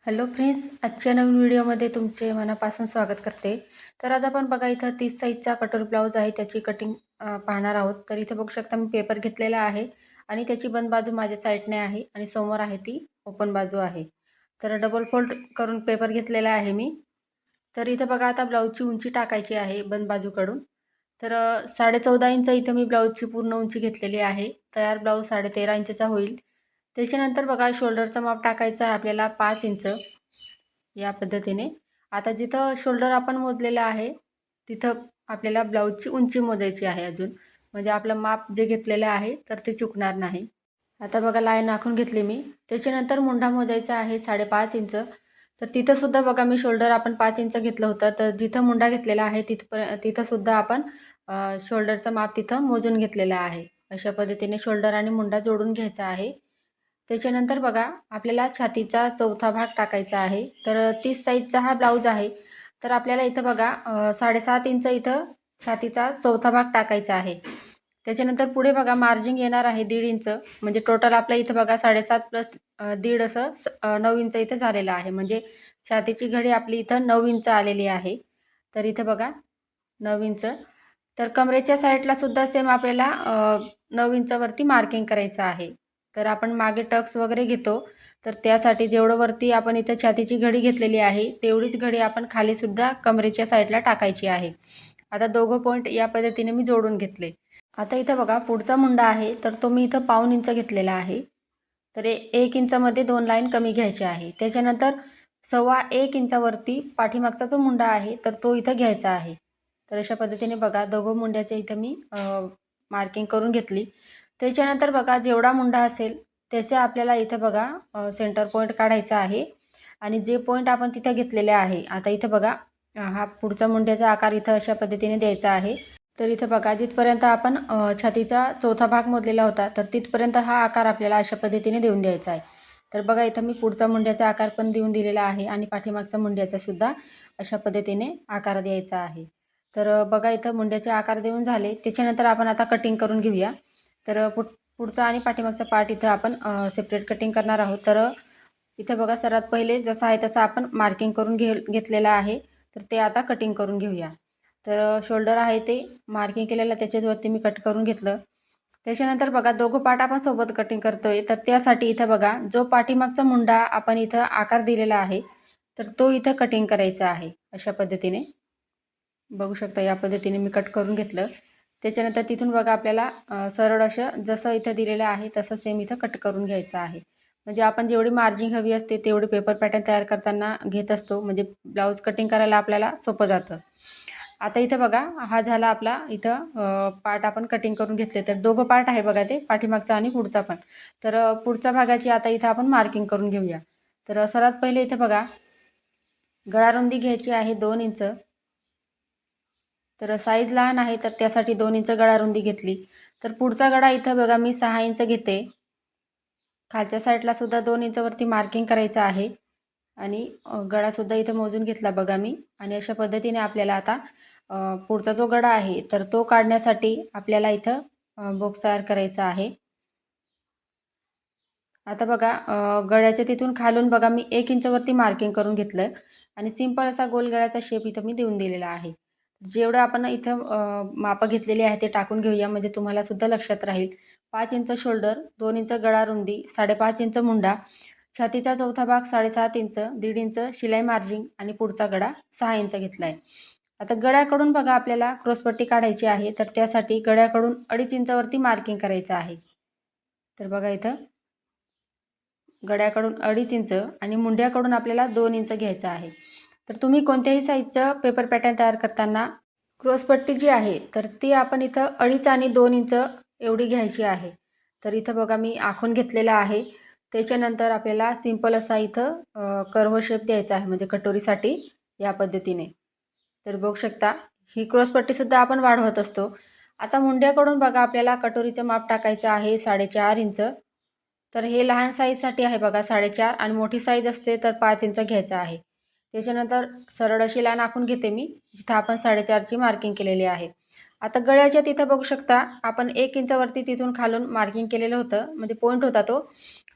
Hello friends, आजच्या नवीन व्हिडिओमध्ये तुमचे मनापासून स्वागत करते. तर आज आपण बघा इथं 30 साईजचा कटोरी ब्लाऊज आहे, त्याची कटिंग पाहणार आहोत. तर इथे बघू शकता मी पेपर घेतलेला आहे आणि त्याची बंद बाजू माझ्या साईडने आहे आणि समोर आहे ती ओपन बाजू आहे. तर डबल फोल्ड करून पेपर घेतलेला आहे मी. तर इथं बघा आता ब्लाऊजची उंची टाकायची आहे बंद बाजूकडून. तर 14.5 इंच इथं मी ब्लाऊजची पूर्ण उंची घेतलेली आहे. तयार ब्लाऊज 13.5 इंचचा होईल. त्याच्यानंतर बघा शोल्डरचं माप टाकायचं आहे आपल्याला 5 इंच या पद्धतीने. आता जिथं शोल्डर आपण मोजलेलं आहे तिथं आपल्याला ब्लाऊजची उंची मोजायची आहे अजून, म्हणजे आपलं माप जे घेतलेलं आहे तर ते चुकणार नाही. आता बघा लाईन आखून घेतली मी. त्याच्यानंतर मुंढा मोजायचा आहे 5.5 इंच. तर तिथंसुद्धा बघा मी शोल्डर आपण 5 इंच घेतलं होतं, तर जिथं मुंढा घेतलेला आहे तिथंसुद्धा आपण शोल्डरचं माप तिथं मोजून घेतलेलं आहे. अशा पद्धतीने शोल्डर आणि मुंढा जोडून घ्यायचा आहे. त्याच्यानंतर बघा आपल्याला छातीचा चौथा भाग टाकायचा आहे. तर 30 साईजचा हा ब्लाऊज आहे. तर आपल्याला इथं बघा 7.5 इंच इथं छातीचा चौथा भाग टाकायचा आहे. त्याच्यानंतर पुढे बघा मार्जिन येणार आहे 1.5 इंच, म्हणजे टोटल आपल्या इथं बघा 7.5 प्लस 1.5 असं 9 इंच इथं झालेलं आहे. म्हणजे छातीची घडी आपली इथं 9 इंच आलेली आहे. तर इथं बघा 9 इंच. तर कमरेच्या साईडला सुद्धा सेम आपल्याला 9 इंचावरती मार्किंग करायचं आहे. तर आपण मागे टक्स वगैरे घेतो, तर त्यासाठी जेवढं वरती आपण इथं छातीची घडी घेतलेली आहे तेवढीच घडी आपण खालीसुद्धा कमरेच्या साईडला टाकायची आहे. आता दोघं पॉईंट या पद्धतीने मी जोडून घेतले. आता इथं बघा पुढचा मुंडा आहे, तर तो मी इथं 1.5 इंच घेतलेला आहे. तर 1 इंचामध्ये 2 लाईन कमी घ्यायची आहे. त्याच्यानंतर 1.25 इंचावरती पाठीमागचा जो मुंडा आहे तर तो इथं घ्यायचा आहे. तर अशा पद्धतीने बघा दोघं मुंड्याचे इथं मी मार्किंग करून घेतली. त्याच्यानंतर बघा जेवढा मुंडा असेल त्याचे आपल्याला इथं बघा सेंटर पॉईंट काढायचा आहे आणि जे पॉईंट आपण तिथं घेतलेले आहे, आता इथं बघा हा पुढचा मुंड्याचा आकार इथं अशा पद्धतीने द्यायचा आहे. तर इथं बघा जिथपर्यंत आपण छातीचा चौथा भाग मोजलेला होता तर तिथपर्यंत हा आकार आपल्याला अशा पद्धतीने देऊन द्यायचा आहे. तर बघा इथं मी पुढचा मुंड्याचा आकार पण देऊन दिलेला आहे आणि पाठीमागचा मुंड्याचा सुद्धा अशा पद्धतीने आकार द्यायचा आहे. तर बघा इथं मुंड्याचे आकार देऊन झाले. त्याच्यानंतर आपण आता कटिंग करून घेऊया. तर पुढचा आणि पाठीमागचा पार्ट इथं आपण सेपरेट कटिंग करणार आहोत. तर इथं बघा सर्वात पहिले जसं आहे तसं आपण मार्किंग करून घेतलेलं आहे. तर ते आता कटिंग करून घेऊया. तर शोल्डर आहे ते मार्किंग केलेलं त्याच्यावरती मी कट करून घेतलं. त्याच्यानंतर बघा दोघं पार्ट आपण सोबत कटिंग करतोय, तर त्यासाठी इथं बघा जो पाठीमागचा मुंडा आपण इथं आकार दिलेला आहे तर तो इथं कटिंग करायचा आहे. अशा पद्धतीने बघू शकता या पद्धतीने मी कट करून घेतलं. त्याच्यानंतर तिथून बघा आपल्याला सरळ असं जसं इथं दिलेलं आहे तसं सेम इथं कट करून घ्यायचं आहे. म्हणजे आपण जेवढी मार्जिन हवी असते तेवढी पेपर पॅटर्न तयार करताना घेत असतो, म्हणजे ब्लाऊज कटिंग करायला आपल्याला सोपं जातं. आता इथं बघा हा झाला आपला इथं पार्ट आपण कटिंग करून घेतले. तर दोघं पार्ट आहे बघा ते पाठीमागचा आणि पुढचा पण. तर पुढच्या भागाची आता इथं आपण मार्किंग करून घेऊया. तर सर्वात पहिले इथं बघा गळारुंदी घ्यायची आहे 2 इंच. तर साईज लहान आहे तर त्यासाठी 2 इंच गळारुंदी घेतली. तर पुढचा गळा इथं बघा मी 6 इंच घेते. खालच्या साईडला सुद्धा 2 इंचावरती मार्किंग करायचं आहे आणि गळासुद्धा इथं मोजून घेतला बघा मी. आणि अशा पद्धतीने आपल्याला आता पुढचा जो गळा आहे तर तो काढण्यासाठी आपल्याला इथं बॉक्स तयार करायचा आहे. आता बघा गळ्याच्या तिथून खालून बघा मी 1 इंचावरती मार्किंग करून घेतलं आणि सिंपल असा गोल गळ्याचा शेप इथं मी देऊन दिलेला आहे. जेवढं आपण इथं मापं घेतलेली आहे ते टाकून घेऊया, म्हणजे तुम्हाला सुद्धा लक्षात राहील. 5 इंच शोल्डर, 2 इंच गळा रुंदी, 5.5 इंच मुंडा, छातीचा चौथा भाग 7.5 इंच, 1.5 इंच शिलाई मार्जिन आणि पुढचा गळा 6 इंच घेतला आहे. आता गळ्याकडून बघा आपल्याला क्रॉसपट्टी काढायची आहे, तर त्यासाठी गळ्याकडून 2.5 इंचावरती मार्किंग करायचं आहे. तर बघा इथं गळ्याकडून 2.5 इंच आणि मुंड्याकडून आपल्याला 2 इंच घ्यायचं आहे. तर तुम्ही कोणत्याही साईजचं पेपर पॅटर्न तयार करताना क्रॉसपट्टी जी आहे तर ती आपण इथं 2.5 आणि 2 इंच एवढी घ्यायची आहे. तर इथं बघा मी आखून घेतलेलं आहे. त्याच्यानंतर आपल्याला सिंपल असा इथं कर्व शेप द्यायचा आहे, म्हणजे कटोरीसाठी या पद्धतीने. तर बघू शकता ही क्रॉसपट्टीसुद्धा आपण वाढवत असतो. आता मुंड्याकडून बघा आपल्याला कटोरीचं माप टाकायचं आहे 4.5 इंच. तर हे लहान साईजसाठी आहे बघा 4.5 आणि मोठी साईज असते तर 5 इंच घ्यायचं आहे. त्याच्यानंतर सरळ अशी लाईन आखून घेते मी जिथं आपण 4.5ची मार्किंग केलेली आहे. आता गळ्याच्या तिथं बघू शकता आपण 1 इंचावरती तिथून खालून मार्किंग केलेलं होतं, म्हणजे पॉईंट होता तो.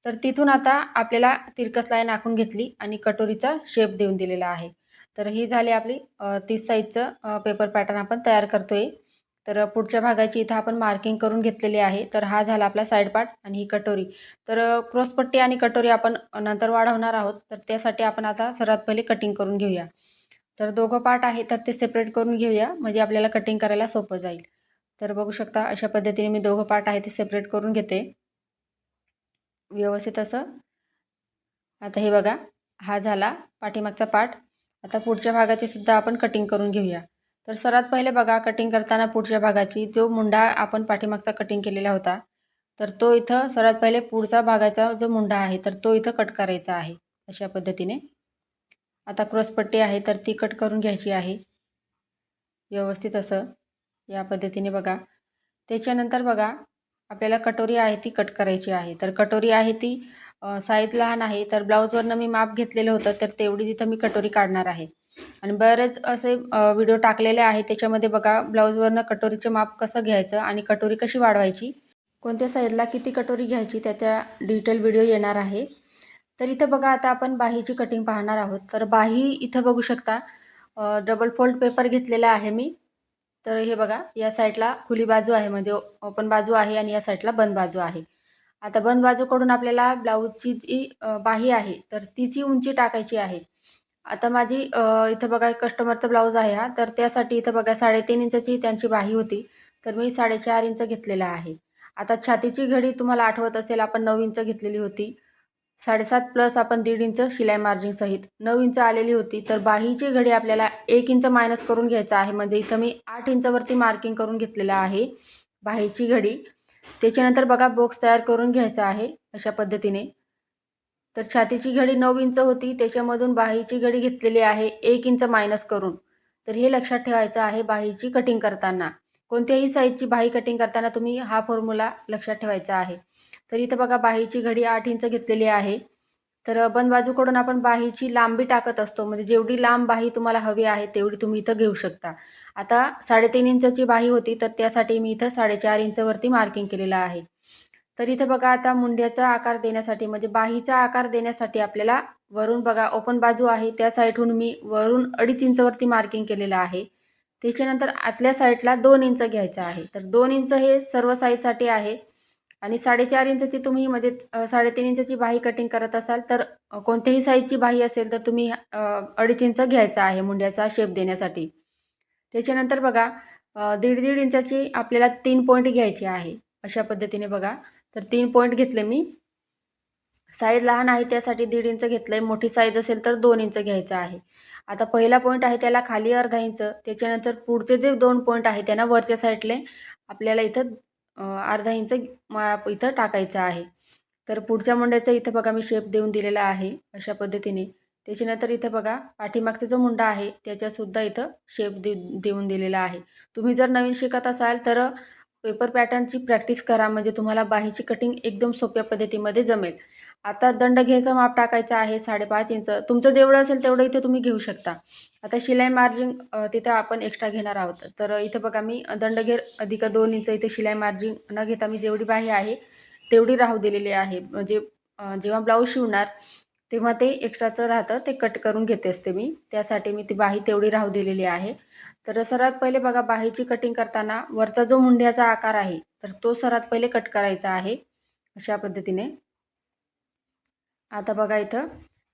तर तिथून आता आपल्याला तिरकस लाईन आखून घेतली आणि कटोरीचा शेप देऊन दिलेला आहे. तर ही झाली आपली 30 साईजचं पेपर पॅटर्न आपण तयार करतोय. तर पुढच्या भागाची इथं आपण मार्किंग करून घेतलेली आहे. तर हा झाला आपला साईड पार्ट आणि ही कटोरी. तर क्रॉसपट्टी आणि कटोरी आपण नंतर वाढवणार आहोत. तर त्यासाठी आपण आता सर्वात पहिले कटिंग करून घेऊया. तर दोघं पार्ट आहे तर ते सेपरेट करून घेऊया, म्हणजे आपल्याला कटिंग करायला सोपं जाईल. तर बघू शकता अशा पद्धतीने मी दोघं पार्ट आहे ते सेपरेट करून घेते व्यवस्थित असं. आता हे बघा, हा झाला पाठीमागचा पार्ट. आता पुढच्या भागाची सुद्धा आपण कटिंग करून घेऊया. तर सर्वात पहिले बघा, कटिंग करताना पुढच्या भागाची जो मुंडा आपण पाठीमागचा कटिंग केलेला होता, तर तो इथं सर्वात पहिले पुढचा भागाचा जो मुंडा आहे तर तो इथं कट करायचा आहे अशा पद्धतीने. आता क्रॉसपट्टी आहे तर ती कट करून घ्यायची आहे व्यवस्थित असं या पद्धतीने बघा. त्याच्यानंतर बघा, आपल्याला कटोरी आहे ती कट करायची आहे. तर कटोरी आहे ती साईज लहान आहे, तर ब्लाऊजवरनं मी माप घेतलेलं होतं, तर तेवढी तिथं मी कटोरी काढणार आहे. आणि बरेच असे व्हिडिओ टाकलेले आहे, त्याच्यामध्ये बघा ब्लाऊजवरनं कटोरीचे माप कसं घ्यायचं आणि कटोरी कशी वाढवायची, कोणत्या साईजला किती कटोरी घ्यायची त्याच्या डिटेल व्हिडिओ येणार आहे. तर इथं बघा, आता आपण बाहीची कटिंग पाहणार आहोत. तर बाही इथं बघू शकता डबल फोल्ड पेपर घेतलेला आहे मी. तर हे बघा, या साईडला खुली बाजू आहे म्हणजे ओपन बाजू आहे आणि या साईडला बंद बाजू आहे. आता बंद बाजूकडून आपल्याला ब्लाऊजची जी बाही आहे तर तिची उंची टाकायची आहे. आता माझी इथं बघा कस्टमरचा ब्लाऊज आहे हा, तर त्यासाठी इथं बघा 3.5 इंचाची त्यांची बाही होती, तर मी 4.5 इंच घेतलेला आहे. आता छातीची घडी तुम्हाला आठवत असेल आपण 9 इंच घेतलेली होती. 7.5 प्लस आपण 1.5 इंच शिलाई मार्जिन सहित 9 इंच आलेली होती. तर बाहीची घडी आपल्याला 1 इंच मायनस करून घ्यायचं आहे, म्हणजे इथं मी 8 इंचावरती मार्किंग करून घेतलेलं आहे बाहीची घडी. त्याच्यानंतर बघा बॉक्स तयार करून घ्यायचा आहे अशा पद्धतीने. तर छातीची घडी 9 इंच होती, त्याच्यामधून बाहीची घडी घेतलेली आहे 1 इंच मायनस करून. तर हे लक्षात ठेवायचं आहे बाहीची कटिंग करताना. कोणत्याही साईजची बाही कटिंग करताना तुम्ही हा फॉर्म्युला लक्षात ठेवायचा आहे. तर इथं बघा बाहीची घडी 8 इंच घेतलेली आहे. तर बंद बाजूकडून आपण बाहीची लांबी टाकत असतो, म्हणजे जेवढी लांब बाही तुम्हाला हवी आहे तेवढी तुम्ही इथं घेऊ शकता. आता 3.5 इंचाची बाही होती, तर त्यासाठी मी इथं 4.5 इंचवरती मार्किंग केलेलं आहे. तर इथं बघा, आता मुंड्याचा आकार देण्यासाठी म्हणजे बाहीचा आकार देण्यासाठी आपल्याला वरून बघा ओपन बाजू आहे त्या साईडहून मी वरून 2.5 इंचवरती मार्किंग केलेलं आहे. त्याच्यानंतर आतल्या साईडला 2 इंच घ्यायचं आहे. तर 2 इंच हे सर्व साईजसाठी आहे. आणि 4.5 इंचची तुम्ही म्हणजे 3.5 इंचची बाही कटिंग करत असाल तर कोणत्याही साईजची बाही असेल तर तुम्ही 2.5 इंच घ्यायचा आहे मुंड्याचा शेप देण्यासाठी. त्याच्यानंतर बघा 1.5 इंचाची आपल्याला 3 पॉईंट घ्यायचे आहे अशा पद्धतीने बघा. तर 3 पॉईंट घेतले मी. साईज लहान आहे त्यासाठी 1.5 इंच घेतलं आहे, मोठी साईज असेल तर 2 इंच घ्यायचं आहे. आता पहिला पॉईंट आहे त्याला खाली अर्धा इंच, त्याच्यानंतर पुढचे जे 2 पॉईंट आहे त्यांना वरच्या साईडले आपल्याला इथं अर्धा इंच माप इथं टाकायचं आहे. तर पुढच्या मुंड्याचा इथं बघा मी शेप देऊन दिलेला आहे अशा पद्धतीने. त्याच्यानंतर इथं बघा पाठीमागचा जो मुंडा आहे त्याच्यासुद्धा इथं शेप देऊन दिलेला आहे. तुम्ही जर नवीन शिकत असाल तर पेपर पॅटर्नची प्रॅक्टिस करा, म्हणजे तुम्हाला बाहीची कटिंग एकदम सोप्या पद्धतीमध्ये जमेल. आता दंड घ्यायचं माप टाकायचं आहे 5.5 इंच. तुमचं जेवढं असेल तेवढं इथे तुम्ही घेऊ शकता. आता शिलाई मार्जिन तिथं आपण एक्स्ट्रा घेणार आहोत. तर इथं बघा मी दंडघेर अधिक 2 इंच इथे शिलाई मार्जिन न घेता मी जेवढी बाही आहे तेवढी राहू दिलेली आहे. म्हणजे जेव्हा ब्लाऊज शिवणार तेव्हा ते एक्स्ट्राचं राहतं ते कट करून घेते असते मी. त्यासाठी मी ती बाही तेवढी राहू दिलेली आहे. तर सर्वात पहिले बघा बाहीची कटिंग करताना वरचा जो मुंड्याचा आकार आहे तर तो सर्वात पहिले कट करायचा आहे अशा पद्धतीने. आता बघा इथं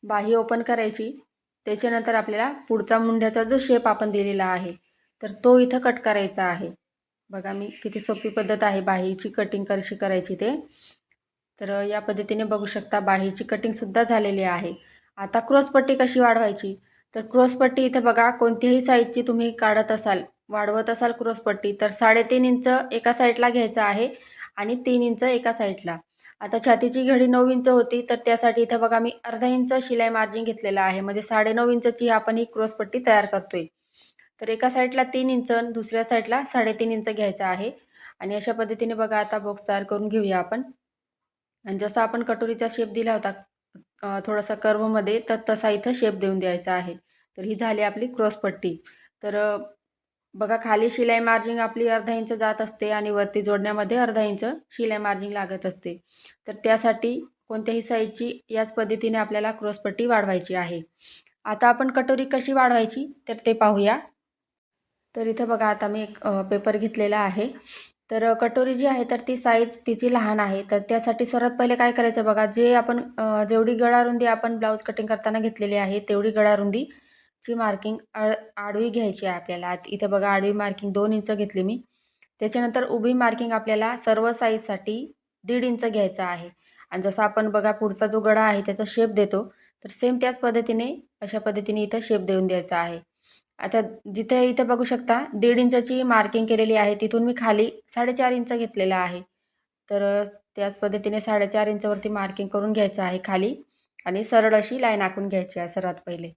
बाही ओपन करायची. त्याच्यानंतर आपल्याला पुढचा मुंड्याचा जो शेप आपण दिलेला आहे तर तो इथं कट करायचा आहे. बघा मी किती सोपी पद्धत आहे बाहीची कटिंग कशी करायची ते. तर या पद्धतीने बघू शकता बाहीची कटिंगसुद्धा झालेली आहे. आता क्रॉसपट्टी कशी वाढवायची, तर क्रॉसपट्टी इथं बघा कोणत्याही साईजची तुम्ही काढत असाल वाढवत असाल क्रॉसपट्टी तर 3.5 इंच एका साईडला घ्यायचं आहे आणि 3 इंच एका साईडला. आता छातीची घडी 9 इंच होती तर त्यासाठी इथं बघा मी अर्धा इंच शिलाई मार्जिन घेतलेला आहे, म्हणजे 9.5 इंचची आपण ही क्रॉसपट्टी तयार करतोय. तर एका साईडला 3 इंच दुसऱ्या साईडला 3.5 इंच घ्यायचं आहे. आणि अशा पद्धतीने बघा आता बॉक्स तयार करून घेऊया आपण. आणि जसा आपण कटोरीचा शेप दिला होता थोडासा कर्वमध्ये, तर तसा इथं शेप देऊन द्यायचा आहे. तर ही झाली आपली क्रॉसपट्टी. तर बघा खाली शिलाई मार्जिन आपली अर्धा इंच जात असते आणि वरती जोडण्यामध्ये अर्धा इंच शिलाई मार्जिन लागत असते. तर त्यासाठी कोणत्याही साईजची याच पद्धतीने आपल्याला क्रॉसपट्टी वाढवायची आहे. आता आपण कटोरी कशी वाढवायची तर ते पाहूया. तर इथं बघा आता मी एक पेपर घेतलेला आहे. तर कटोरी जी आहे तर ती साईज तिची लहान आहे. तर त्यासाठी सर्वात पहिले काय करायचं बघा, जे आपण जेवढी गळारुंदी आपण ब्लाऊज कटिंग करताना घेतलेली आहे तेवढी गळारुंदीची मार्किंग आडवी घ्यायची आहे आपल्याला. इथं बघा आडवी मार्किंग 2 इंच घेतली मी. त्याच्यानंतर उभी मार्किंग आपल्याला सर्व साईजसाठी 1.5 इंच घ्यायचं आहे. आणि जसं आपण बघा पुढचा जो गळा आहे त्याचा शेप देतो, तर सेम त्याच पद्धतीने अशा पद्धतीने इथं शेप देऊन द्यायचा आहे. आता जिथे इथं बघू शकता 1.5 इंचाची मार्किंग केलेली आहे, तिथून मी खाली 4.5 इंच घेतलेला आहे. तर त्याच पद्धतीने 4.5 इंचावरती मार्किंग करून घ्यायचं आहे खाली आणि सरळ अशी लाईन आखून घ्यायची आहे सर्वात पहिले.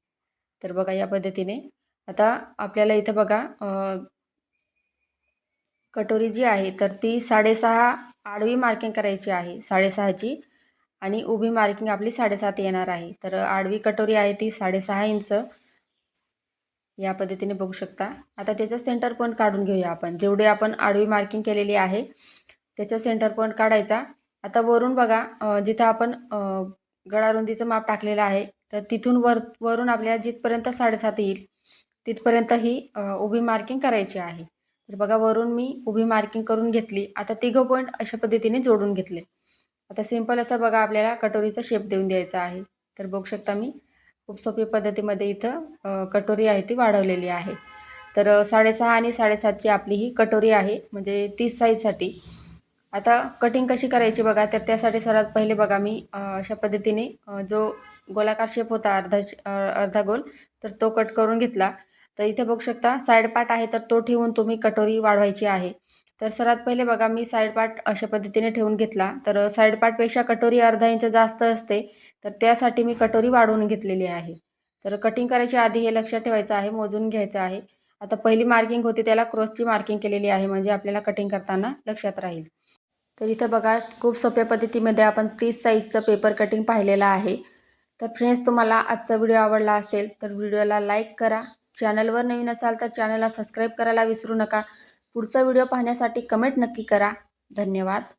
तर बघा या पद्धतीने आता आपल्याला इथं बघा कटोरी जी आहे तर ती 6.5 आडवी मार्किंग करायची आहे 6.5ची आणि उभी मार्किंग आपली 7.5 येणार आहे. तर आडवी कटोरी आहे ती 6.5 इंच या पद्धतीने बघू शकता. आता त्याचा सेंटर पॉईंट काढून घेऊया आपण. जेवढे आपण आडवी मार्किंग केलेली आहे त्याचा सेंटर पॉईंट काढायचा. आता वरून बघा जिथं आपण गळारुंदीचं माप टाकलेलं आहे तर तिथून वरून आपल्याला जिथपर्यंत 7.5 येईल तिथपर्यंत ही उभी मार्किंग करायची आहे. तर बघा वरून मी उभी मार्किंग करून घेतली. आता तिघं पॉईंट अशा पद्धतीने जोडून घेतले. आता सिंपल असं बघा आपल्याला कटोरीचा शेप देऊन द्यायचा आहे. तर बघू शकता मी खूप सोपी पद्धतीमध्ये इथं कटोरी आहे ती वाढवलेली आहे. तर 6.5 आणि 7.5ची आपली ही कटोरी आहे म्हणजे 30 साईजसाठी. आता कटिंग कशी करायची बघा, तर त्यासाठी सर्वात पहिले बघा मी अशा पद्धतीने जो गोलाकार शेप होता अर्धा गोल तर तो कट करून घेतला. तर इथे बघू शकता साईड पार्ट आहे तर तो ठेवून तुम्ही कटोरी वाढवायची आहे. तर सर्वात पहिले बघा मी साईड पार्ट अशा पद्धतीने ठेवून घेतला. तर साईड पार्टपेक्षा कटोरी अर्धा इंच जास्त असते, तर त्यासाठी मी कटोरी वाढवून घेतलेली आहे. तर कटिंग करायच्या आधी हे लक्षात ठेवायचं आहे, मोजून घ्यायचं आहे. आता पहिली मार्किंग होती त्याला क्रॉसची मार्किंग केलेली आहे म्हणजे आपल्याला कटिंग करताना लक्षात राहील. तर इथं बघा खूप सोप्या पद्धतीमध्ये आपण 30 साईजचं पेपर कटिंग पाहिलेलं आहे. तर फ्रेंड्स तुम्हाला आजचा व्हिडिओ आवडला असेल तर व्हिडिओला लाईक करा. चॅनलवर नवीन असाल तर चॅनलला सबस्क्राईब करायला विसरू नका. पुढचा व्हिडिओ पाहण्यासाठी कमेंट नक्की करा. धन्यवाद.